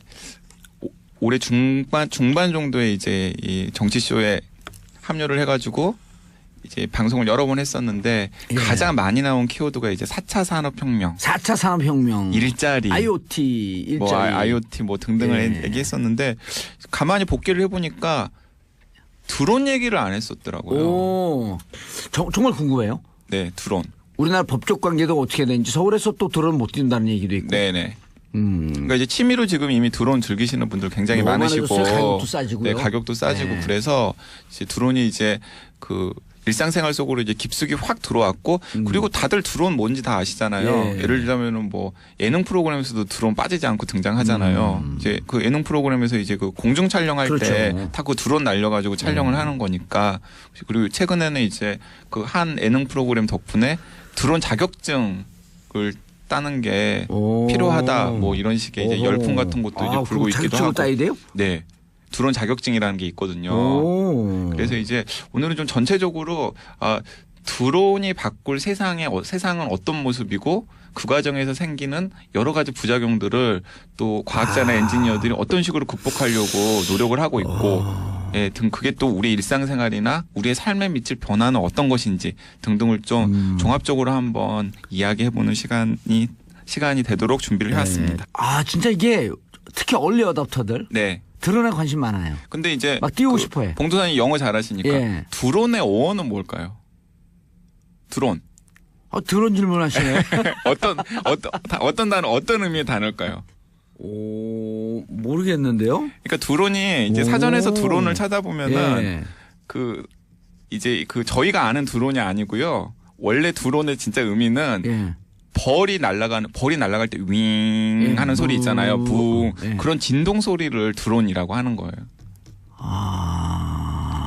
올해 중반 정도에 이제 이 정치쇼에 합류를 해가지고 이제 방송을 여러 번 했었는데 예. 가장 많이 나온 키워드가 이제 4차 산업혁명. 4차 산업혁명. 일자리. IoT. 일자리. 뭐 IoT 뭐 등등을 예. 얘기했었는데 가만히 복귀를 해보니까 드론 얘기를 안 했었더라고요. 오, 정말 궁금해요. 네, 드론. 우리나라 법적 관계도 어떻게 되는지 서울에서 또 드론 못 뛴다는 얘기도 있고. 네네. 그러니까 이제 취미로 지금 이미 드론 즐기시는 분들 굉장히 너무 많으시고, 많아졌어요. 가격도 싸지고요. 네, 가격도 싸지고 네. 그래서 이제 드론이 이제 그 일상생활 속으로 이제 깊숙이 확 들어왔고 그리고 다들 드론 뭔지 다 아시잖아요. 예. 예를 들자면은 뭐 예능 프로그램에서도 드론 빠지지 않고 등장하잖아요. 이제 그 예능 프로그램에서 이제 그 공중 촬영할 그렇죠. 때 다 그 드론 날려가지고 촬영을 하는 거니까 그리고 최근에는 이제 그 한 예능 프로그램 덕분에 드론 자격증을 따는 게 오. 필요하다 뭐 이런 식의 이제 오호. 열풍 같은 것도 이제 불고 있기도 자격증을 하고. 따야 돼요? 네. 드론 자격증이라는 게 있거든요. 오. 그래서 이제 오늘은 좀 전체적으로 드론이 바꿀 세상은 어떤 모습이고 그 과정에서 생기는 여러 가지 부작용들을 또 과학자나 엔지니어들이 어떤 식으로 극복하려고 노력을 하고 있고 예, 등 그게 또 우리 일상생활이나 우리의 삶에 미칠 변화는 어떤 것인지 등등을 좀 종합적으로 한번 이야기해보는 시간이 되도록 준비를 해왔습니다. 아 진짜 이게 특히 얼리 어답터들 네. 드론에 관심 많아요. 근데 이제 막 띄우고 싶어해. 봉도사님 영어 잘하시니까 예. 드론의 어원은 뭘까요? 드론. 드론 질문하시네. 어떤 단어 어떤 의미의 단어일까요? 오 모르겠는데요. 그러니까 드론이 이제 사전에서 드론을 찾아보면은 예. 저희가 아는 드론이 아니고요. 원래 드론의 진짜 의미는 예. 벌이 날아갈 때 윙 하는 소리 있잖아요. 붕. 예. 그런 진동 소리를 드론이라고 하는 거예요.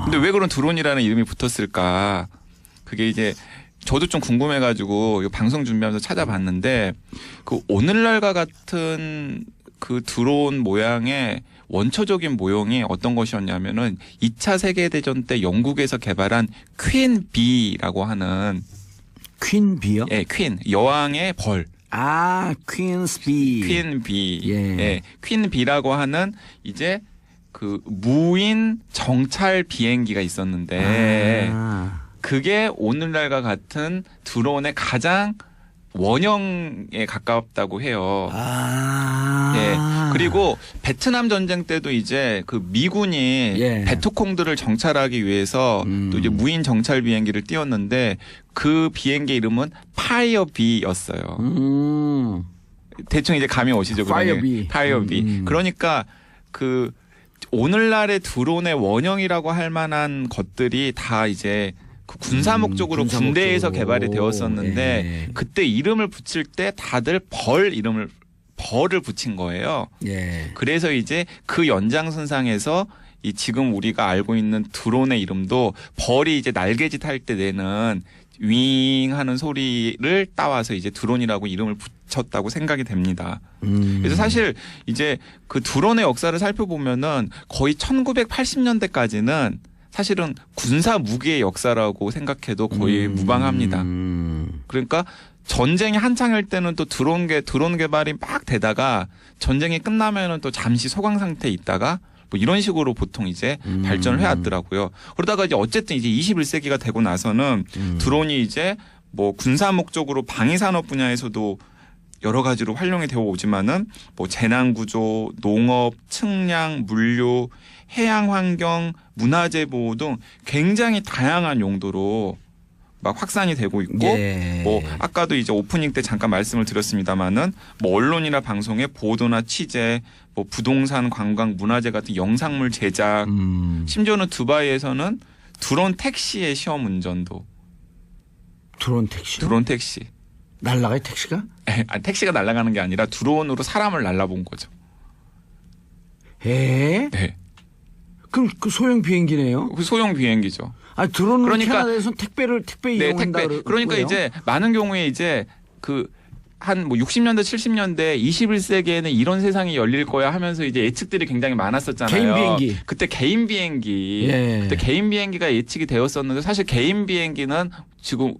근데 왜 그런 드론이라는 이름이 붙었을까? 그게 이제 저도 좀 궁금해가지고 이 방송 준비하면서 찾아봤는데 그 오늘날과 같은 그 드론 모양의 원초적인 모형이 어떤 것이었냐면은 2차 세계대전 때 영국에서 개발한 퀸 비라고 하는 퀸 비요? 예, 퀸 여왕의 벌. 아 퀸스 비. 퀸 비. 예. 예. 퀸 비라고 하는 이제 그 무인 정찰 비행기가 있었는데 그게 오늘날과 같은 드론의 가장 원형에 가깝다고 해요. 예. 그리고 베트남 전쟁 때도 이제 그 미군이 예. 베트콩들을 정찰하기 위해서 또 이제 무인 정찰 비행기를 띄웠는데 그 비행기 이름은 파이어비였어요. 대충 이제 감이 오시죠. 파이어비. 파이어비. 그러니까 그 오늘날의 드론의 원형이라고 할 만한 것들이 다 이제 그 군사 목적으로 군사 군대에서 목적으로. 개발이 되었었는데 예. 그때 이름을 붙일 때 다들 벌을 붙인 거예요. 예. 그래서 이제 그 연장선상에서 이 지금 우리가 알고 있는 드론의 이름도 벌이 이제 날개짓 할 때 내는 윙 하는 소리를 따와서 이제 드론이라고 이름을 붙였다고 생각이 됩니다. 그래서 사실 이제 그 드론의 역사를 살펴보면은 거의 1980년대까지는 사실은 군사 무기의 역사라고 생각해도 거의 무방합니다. 그러니까 전쟁이 한창일 때는 또 드론 개발이 막 되다가 전쟁이 끝나면은 또 잠시 소강 상태에 있다가 뭐 이런 식으로 보통 이제 발전을 해왔더라고요. 그러다가 이제 어쨌든 이제 21세기가 되고 나서는 드론이 이제 뭐 군사 목적으로 방위 산업 분야에서도 여러 가지로 활용이 되어 오지만은 뭐 재난 구조, 농업, 측량, 물류, 해양 환경, 문화재 보호 등 굉장히 다양한 용도로 막 확산이 되고 있고 예. 뭐 아까도 이제 오프닝 때 잠깐 말씀을 드렸습니다마는 뭐 언론이나 방송의 보도나 취재, 뭐 부동산, 관광, 문화재 같은 영상물 제작, 심지어는 두바이에서는 드론 택시의 시험 운전도. 드론 택시. 드론 택시. 날라가요 택시가? 아니, 택시가 날아가는 게 아니라 드론으로 사람을 날라본 거죠. 에? 네. 그럼 그 소형 비행기네요. 그 소형 비행기죠. 아 드론으로 그러니까- 캐나다에서는 택배 네, 이용한다. 택배. 그러니까 이제 많은 경우에 이제 그 한 뭐 60년대, 70년대, 21세기에는 이런 세상이 열릴 거야 하면서 이제 예측들이 굉장히 많았었잖아요. 개인 비행기. 그때 개인 비행기. 예. 그때 개인 비행기가 예측이 되었었는데 사실 개인 비행기는 지금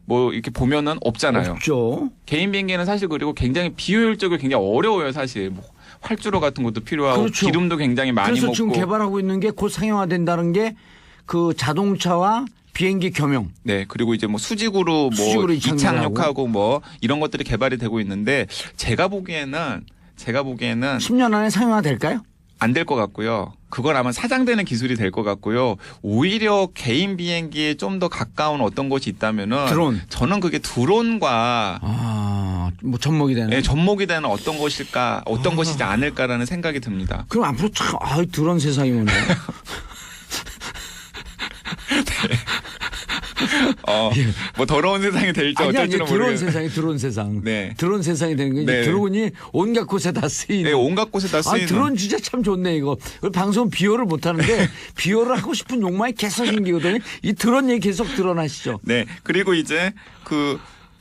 뭐 이렇게 보면은 없잖아요. 없죠. 개인 비행기는 사실 그리고 굉장히 비효율적으로 굉장히 어려워요, 사실. 뭐 활주로 같은 것도 필요하고 그렇죠. 기름도 굉장히 많이 그래서 먹고. 지금 개발하고 있는 게 곧 상용화된다는 게 그 자동차와 비행기 겸용. 네, 그리고 이제 뭐 수직으로 수직으로 이착륙하고 뭐 이런 것들이 개발이 되고 있는데 제가 보기에는 10년 안에 상용화 될까요? 안 될 것 같고요. 그건 아마 사장되는 기술이 될 것 같고요. 오히려 개인 비행기에 좀 더 가까운 어떤 것이 있다면은 드론. 저는 그게 드론과 뭐 접목이 되는. 네, 접목이 되는 어떤 것일까, 어떤 것이지 않을까라는 생각이 듭니다. 그럼 앞으로 참 드론 세상이 오네. 뭐 더러운 세상이 될지 아니 어쩔지는 드론 모르겠어요. 세상이 드론 세상. 네. 드론 세상이 되는 게 네. 드론이 온갖 곳에 다 쓰이는. 네, 온갖 곳에 다 쓰이는. 드론 진짜 참 좋네 이거. 우리 방송 비호를 못 하는데 비호를 하고 싶은 욕망이 계속 생기거든요. 이 드론 얘기 계속 드러나시죠. 네. 그리고 이제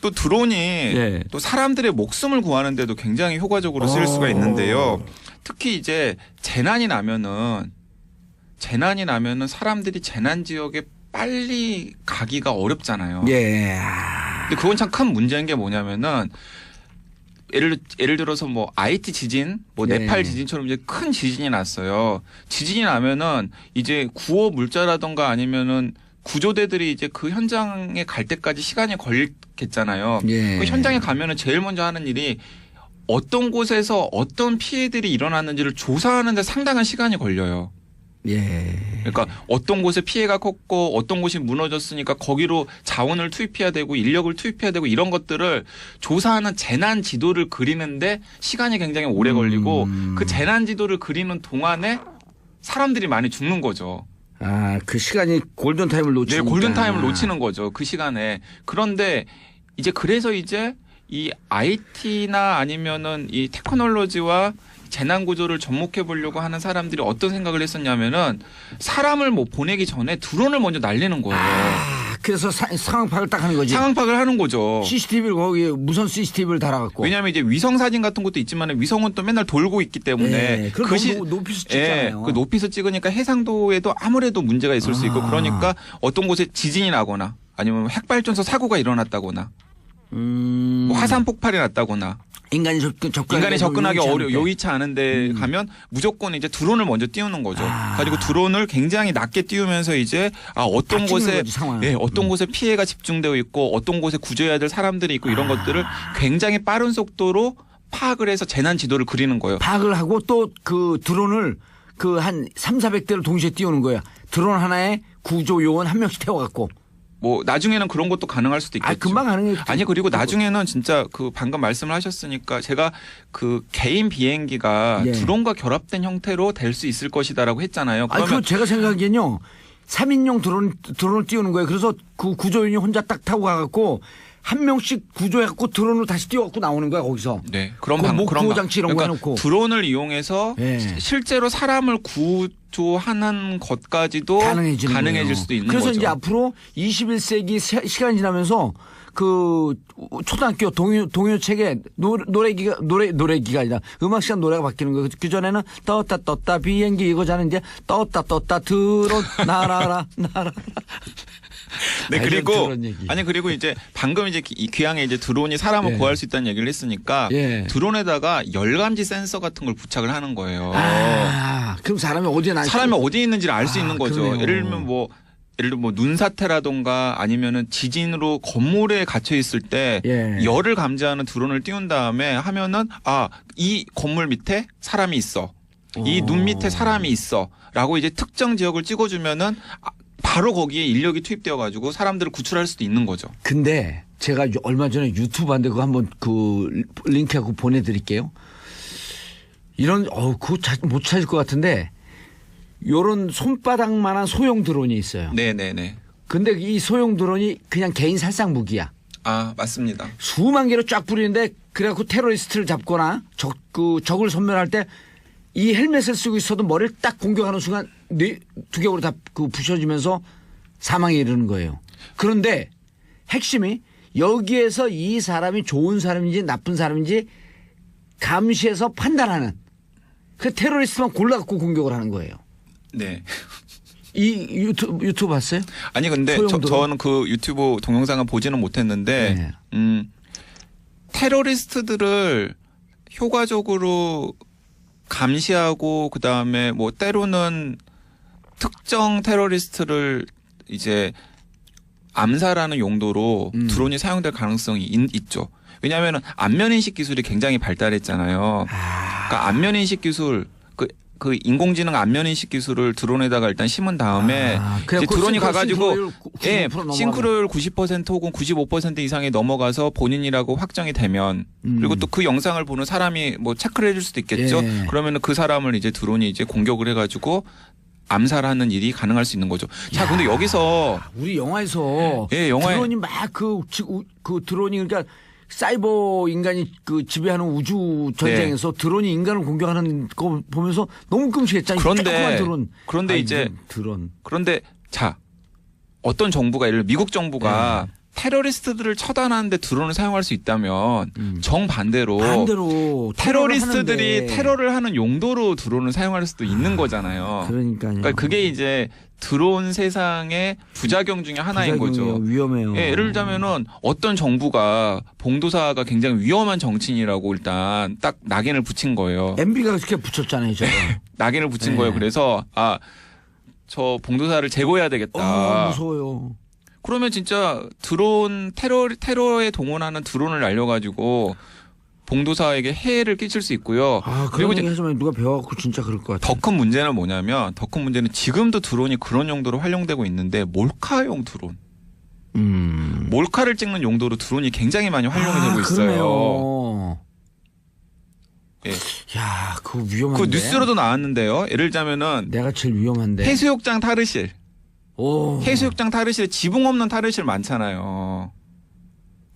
또 드론이 예. 또 사람들의 목숨을 구하는데도 굉장히 효과적으로 쓰일 수가 있는데요. 특히 이제 재난이 나면은 사람들이 재난 지역에 빨리 가기가 어렵잖아요. 예. 근데 그건 참 큰 문제인 게 뭐냐면은 예를 들어서 뭐 아이티 지진, 뭐 예. 네팔 지진처럼 이제 큰 지진이 났어요. 지진이 나면은 이제 구호 물자라던가 아니면은 구조대들이 이제 그 현장에 갈 때까지 시간이 걸리겠잖아요. 예. 그 현장에 가면은 제일 먼저 하는 일이 어떤 곳에서 어떤 피해들이 일어났는지를 조사하는데 상당한 시간이 걸려요. 예. 그러니까 어떤 곳에 피해가 컸고 어떤 곳이 무너졌으니까 거기로 자원을 투입해야 되고 인력을 투입해야 되고 이런 것들을 조사하는 재난 지도를 그리는데 시간이 굉장히 오래 걸리고 그 재난 지도를 그리는 동안에 사람들이 많이 죽는 거죠. 아, 그 시간이 골든타임을 놓치는 네, 골든타임을 놓치는 거죠. 그 시간에. 그런데 이제 그래서 이제 이 IT나 아니면은 이 테크놀로지와 재난 구조를 접목해 보려고 하는 사람들이 어떤 생각을 했었냐면은 사람을 뭐 보내기 전에 드론을 먼저 날리는 거예요. 아, 그래서 상황 파악을 딱 하는 거지. 상황 파악을 하는 거죠. CCTV를 거기에 무선 CCTV를 달아갖고. 왜냐하면 이제 위성 사진 같은 것도 있지만 위성은 또 맨날 돌고 있기 때문에 예, 그걸 너무 높이서 찍잖아요. 그 높이서 찍으니까 해상도에도 아무래도 문제가 있을 수 있고 그러니까 어떤 곳에 지진이 나거나 아니면 핵발전소 사고가 일어났다거나 뭐 화산 폭발이 났다거나 인간이 접근하기 여의치 않은데 가면 무조건 이제 드론을 먼저 띄우는 거죠. 가지고 드론을 굉장히 낮게 띄우면서 이제 어떤 곳에 어떤 곳에 피해가 집중되어 있고 어떤 곳에 구조해야 될 사람들이 있고 이런 것들을 굉장히 빠른 속도로 파악을 해서 재난 지도를 그리는 거예요. 파악을 하고 또 그 드론을 그 한 3,400대를 동시에 띄우는 거야. 드론 하나에 구조 요원 한 명씩 태워갖고. 뭐 나중에는 그런 것도 가능할 수도 있겠죠. 금방 가능해요. 아니 그리고 나중에는 진짜 그 방금 말씀을 하셨으니까 제가 그 개인 비행기가 예. 드론과 결합된 형태로 될 수 있을 것이다라고 했잖아요. 그거 제가 생각하기엔요. 3인용 드론을 띄우는 거예요. 그래서 그 구조원이 혼자 딱 타고 가갖고 한 명씩 구조해갖고 드론을 다시 띄워갖고 나오는 거야 거기서. 네, 그런 구호 장치 이런 거 해놓고 드론을 이용해서 실제로 사람을 구조하는 것까지도 가능해질 수도 있는 그래서 거죠. 이제 앞으로 21세기 시간이 지나면서 그 초등학교 동요책에 노래기가 아니라 음악 시간 노래가 바뀌는 거예요. 그 전에는 떴다 비행기 이거잖아요. 이제 떴다 드론 날아라. 네, 그리고 이제 방금 이제 귀향에 이제 드론이 사람을 구할 수 있다는 얘기를 했으니까 드론에다가 열감지 센서 같은 걸 부착을 하는 거예요. 그럼 사람이 어디 있는지를 알 수 있는 거죠. 그러네요. 예를 들면 뭐 눈사태라던가 아니면은 지진으로 건물에 갇혀 있을 때 열을 감지하는 드론을 띄운 다음에 하면은 이 건물 밑에 사람이 있어. 이 눈 밑에 사람이 있어라고 이제 특정 지역을 찍어주면은 바로 거기에 인력이 투입되어 가지고 사람들을 구출할 수도 있는 거죠. 근데 제가 얼마 전에 유튜브 한데 그거 한번 그 링크하고 보내드릴게요. 그거 못 찾을 것 같은데 요런 손바닥만한 소형 드론이 있어요. 네네네. 근데 이 소형 드론이 그냥 개인 살상 무기야. 맞습니다. 수만 개로 쫙 뿌리는데 그래갖고 테러리스트를 잡거나 적을 섬멸할 때 이 헬멧을 쓰고 있어도 머리를 딱 공격하는 순간 두 겹으로 다 부셔지면서 사망에 이르는 거예요. 그런데 핵심이 여기에서 이 사람이 좋은 사람인지 나쁜 사람인지 감시해서 판단하는 그 테러리스트만 골라갖고 공격을 하는 거예요. 네. 이 유튜브 봤어요? 아니 근데 저는 그 유튜브 동영상을 보지는 못했는데 테러리스트들을 효과적으로 감시하고 그다음에 뭐 때로는 특정 테러리스트를 이제 암살하는 용도로 드론이 사용될 가능성이 있죠. 왜냐하면 안면인식 기술이 굉장히 발달했잖아요. 그러니까 안면인식 기술 그 인공지능 안면인식 기술을 드론에다가 일단 심은 다음에 이제 드론이 가가지고 싱크로율 90% 혹은 95% 이상이 넘어가서 본인이라고 확정이 되면 그리고 또 그 영상을 보는 사람이 뭐 체크를 해줄 수도 있겠죠. 그러면은 그 사람을 이제 드론이 이제 공격을 해가지고 암살하는 일이 가능할 수 있는 거죠. 자, 근데 여기서 우리 영화에서 드론이 막 그 드론이 그러니까 사이버 인간이 그 지배하는 우주 전쟁에서 드론이 인간을 공격하는 거 보면서 너무 끔찍했잖아요. 그런데 자, 어떤 정부가 예를 들어 미국 정부가 테러리스트들을 처단하는데 드론을 사용할 수 있다면 정반대로 테러리스트들이 테러를 하는 용도로 드론을 사용할 수도 있는 거잖아요. 그러니까요. 그러니까 그게 이제 드론 세상의 부작용 중에 하나인 거죠. 위험해요. 예, 예를 들자면은 어떤 정부가 봉도사가 굉장히 위험한 정치인이라고 일단 딱 낙인을 붙인 거예요. MB가 그렇게 붙였잖아요, 저거. 낙인을 붙인 거예요. 그래서 저 봉도사를 제거해야 되겠다. 무서워요. 그러면 진짜 드론 테러에 동원하는 드론을 날려가지고 봉도사에게 해해를 끼칠 수 있고요. 그리고 이제 하지만 누가 배워갖고 진짜 그럴 것 같아요. 더 큰 문제는 뭐냐면 지금도 드론이 그런 용도로 활용되고 있는데 몰카용 드론. 몰카를 찍는 용도로 드론이 굉장히 많이 활용이 되고 있어요. 그러네요. 예. 야, 그거 위험한데. 그 뉴스로도 나왔는데요. 예를 들자면은 내가 제일 위험한데. 해수욕장 탈의실. 해수욕장 탈의실에 지붕 없는 탈의실 많잖아요.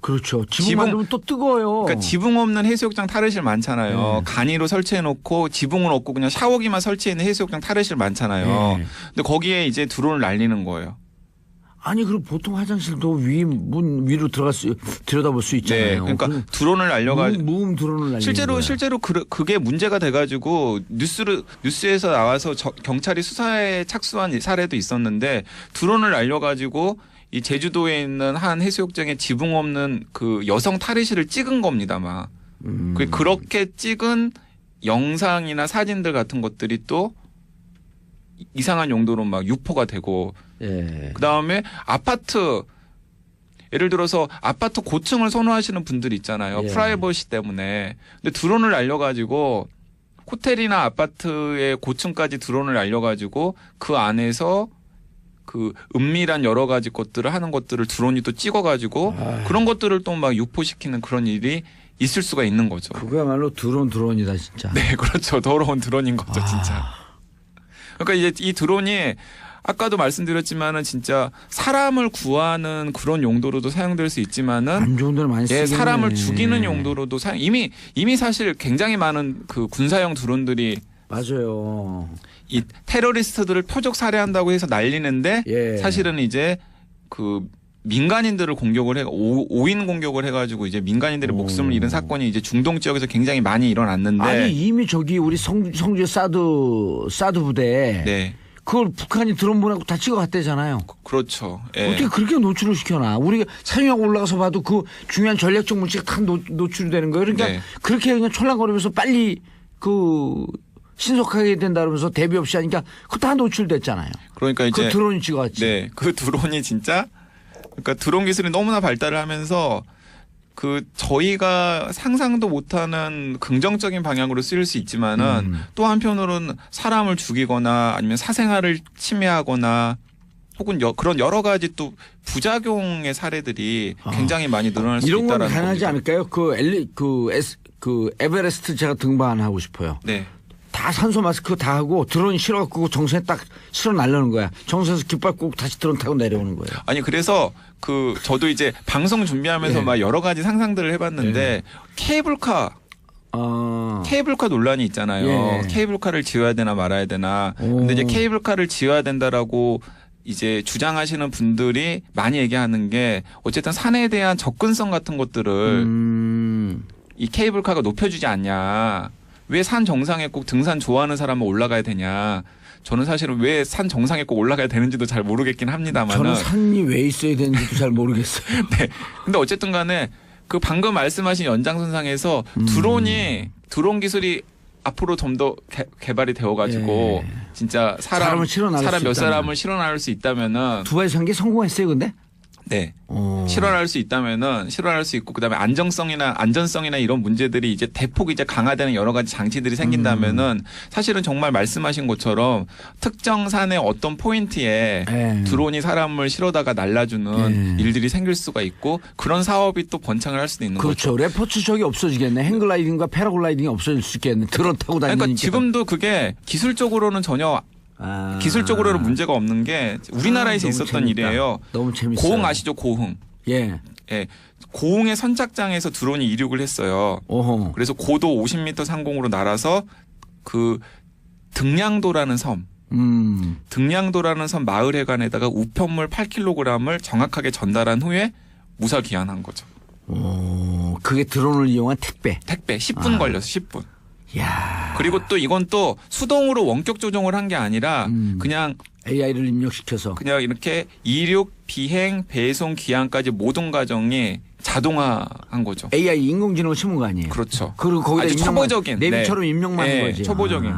그렇죠. 지붕 만들면 또 뜨거워요. 그러니까 지붕 없는 해수욕장 탈의실 많잖아요. 간이로 설치해놓고 지붕은 없고 그냥 샤워기만 설치해있는 해수욕장 탈의실 많잖아요. 근데 거기에 이제 드론을 날리는 거예요. 아니 그럼 보통 화장실도 문 위로 들여다볼 수 있잖아요. 네, 그러니까 드론을 날려가지고 무음 드론을 날리는 실제로 그게 문제가 돼가지고 뉴스에서 나와서 경찰이 수사에 착수한 사례도 있었는데 드론을 날려가지고 이 제주도에 있는 한 해수욕장에 지붕 없는 그 여성 탈의실을 찍은 겁니다, 막. 그렇게 찍은 영상이나 사진들 같은 것들이 또 이상한 용도로 막 유포가 되고. 그다음에 아파트 예를 들어서 아파트 고층을 선호하시는 분들 있잖아요. 프라이버시 때문에. 근데 드론을 날려가지고 호텔이나 아파트의 고층까지 드론을 날려가지고 그 안에서 그 은밀한 여러 가지 것들을 하는 것들을 드론이 또 찍어가지고 그런 것들을 또 막 유포시키는 그런 일이 있을 수가 있는 거죠. 그거야말로 드론이다 진짜. 네, 그렇죠. 더러운 드론인 거죠, 진짜. 그러니까 이제 이 드론이 아까도 말씀드렸지만은 진짜 사람을 구하는 그런 용도로도 사용될 수 있지만은 안 좋은 데는 많이 쓰겠네. 사람을 죽이는 용도로도 이미 사실 굉장히 많은 그 군사용 드론들이 맞아요. 이 테러리스트들을 표적 살해한다고 해서 날리는데 사실은 이제 그 민간인들을 공격을 오인 공격을 해가지고 이제 민간인들의 목숨을 잃은 사건이 이제 중동 지역에서 굉장히 많이 일어났는데 아니 이미 저기 우리 성주 사드 부대에 그걸 북한이 드론 보내고 다 찍어갔대잖아요. 그렇죠. 어떻게 그렇게 노출을 시켜놔? 우리가 사용하고 올라가서 봐도 그 중요한 전략적 물체가 다 노출이 되는 거예요. 그러니까 그렇게 그냥 촐랑거리면서 빨리 그 신속하게 된다 그러면서 대비 없이 하니까 그거 다 노출됐잖아요. 그러니까 이제 그 드론이 찍어갔지. 네, 그 드론이 진짜 그러니까 드론 기술이 너무나 발달을 하면서 그 저희가 상상도 못하는 긍정적인 방향으로 쓰일 수 있지만은 또 한편으로는 사람을 죽이거나 아니면 사생활을 침해하거나 혹은 그런 여러 가지 또 부작용의 사례들이 굉장히 많이 늘어날 수 있다라는 겁니다. 이런 건 가능하지 않을까요? 그 에베레스트 제가 등반하고 싶어요. 네. 다 산소 마스크 다 하고 드론 실어갖고 정선에 딱 실어 날려는 거야. 정선에서 깃발 꽂고 다시 드론 타고 내려오는 거예요. 아니 그래서 저도 이제 방송 준비하면서 막 여러 가지 상상들을 해봤는데 케이블카 논란이 있잖아요. 케이블카를 지어야 되나 말아야 되나. 근데 이제 케이블카를 지어야 된다라고 이제 주장하시는 분들이 많이 얘기하는 게 어쨌든 산에 대한 접근성 같은 것들을 이 케이블카가 높여주지 않냐. 왜 산 정상에 꼭 등산 좋아하는 사람은 올라가야 되냐. 저는 사실은 왜 산 정상에 꼭 올라가야 되는지도 잘 모르겠긴 합니다만. 저는 산이 왜 있어야 되는지도 잘 모르겠어요. 네. 근데 어쨌든 간에 그 방금 말씀하신 연장선상에서 드론 기술이 앞으로 좀 더 개발이 되어가지고 사람 몇 사람을 실어 나를 수 있다면은 두바이에서 한 게 성공했어요, 근데? 네. 실현할 수 있다면은 실현할 수 있고 그다음에 안전성이나 이런 문제들이 이제 대폭 이제 강화되는 여러 가지 장치들이 생긴다면은 사실은 정말 말씀하신 것처럼 특정 산의 어떤 포인트에 드론이 사람을 실어다가 날라주는 일들이 생길 수가 있고 그런 사업이 또 번창을 할 수도 있는 거죠. 그렇죠. 레포츠 저기 없어지겠네. 행글라이딩과 패러글라이딩이 없어질 수 있겠네. 드론 타고 다니니까. 그러니까 지금도 그게 기술적으로는 전혀 기술적으로는 문제가 없는 게 우리나라에서 있었던 재밌다. 일이에요. 너무 재밌어요. 고흥 아시죠? 고흥. 예. 고흥의 선착장에서 드론이 이륙을 했어요. 오호. 그래서 고도 50m 상공으로 날아서 그 등량도라는 섬 마을 해관에다가 우편물 8kg을 정확하게 전달한 후에 무사기한한 거죠. 그게 드론을 이용한 택배. 택배 10분 걸려서 10분. 야. 그리고 또 이건 또 수동으로 원격 조정을 한 게 아니라 그냥 AI를 입력시켜서. 그냥 이렇게 이륙, 비행, 배송, 기한까지 모든 과정이 자동화한 거죠. AI 인공지능을 심은 거 아니에요? 그렇죠. 그리고 거기다 아주 초보적인 내비처럼 입력만 한 거지. 초보적인.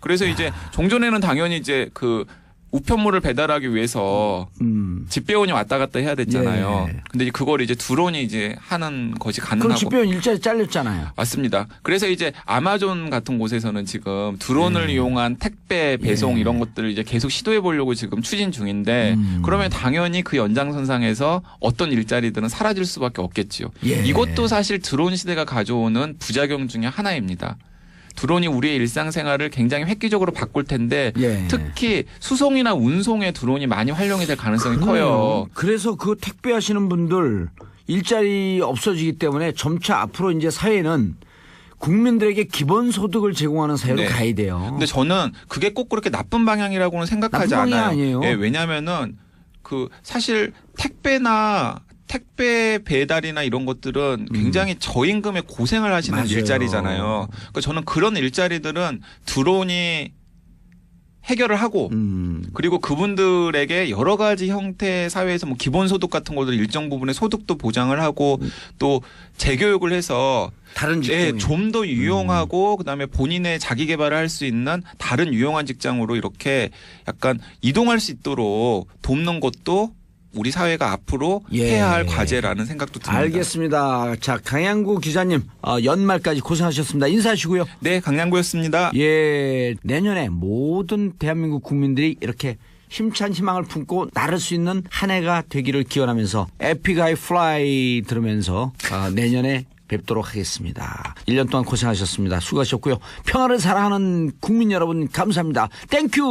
그래서 이제 종전에는 당연히 이제 그 우편물을 배달하기 위해서 집배원이 왔다 갔다 해야 됐잖아요. 예. 근데 이제 그걸 이제 드론이 이제 하는 것이 그럼 가능하고. 집배원 일자리 잘렸잖아요. 맞습니다. 그래서 이제 아마존 같은 곳에서는 지금 드론을 이용한 택배 배송 이런 것들을 이제 계속 시도해 보려고 지금 추진 중인데 그러면 당연히 그 연장선상에서 어떤 일자리들은 사라질 수밖에 없겠지요. 예. 이것도 사실 드론 시대가 가져오는 부작용 중에 하나입니다. 드론이 우리의 일상생활을 굉장히 획기적으로 바꿀 텐데 예. 특히 수송이나 운송에 드론이 많이 활용이 될 가능성이 커요. 그래서 그 택배 하시는 분들 일자리 없어지기 때문에 점차 앞으로 이제 사회는 국민들에게 기본소득을 제공하는 사회로 네. 가야 돼요. 근데 저는 그게 꼭 그렇게 나쁜 방향이라고는 생각하지 나쁜 방향 않아요. 아니에요. 예, 왜냐하면은 그 사실 택배 배달이나 이런 것들은 굉장히 저임금에 고생을 하시는 맞아요. 일자리잖아요. 그러니까 저는 그런 일자리들은 드론이 해결을 하고 그리고 그분들에게 여러 가지 형태의 사회에서 뭐 기본소득 같은 것들 일정 부분의 소득도 보장을 하고 또 재교육을 해서 다른 직종에. 좀 더 유용하고 그다음에 본인의 자기 개발을 할 수 있는 다른 유용한 직장으로 이렇게 약간 이동할 수 있도록 돕는 것도 우리 사회가 앞으로 예. 해야 할 과제라는 생각도 듭니다. 알겠습니다. 자, 강양구 기자님 연말까지 고생하셨습니다. 인사하시고요. 네, 강양구였습니다. 예, 내년에 모든 대한민국 국민들이 이렇게 힘찬 희망을 품고 나를 수 있는 한 해가 되기를 기원하면서 에픽하이 플라이 들으면서 내년에 뵙도록 하겠습니다. 1년 동안 고생하셨습니다. 수고하셨고요. 평화를 사랑하는 국민 여러분 감사합니다. 땡큐.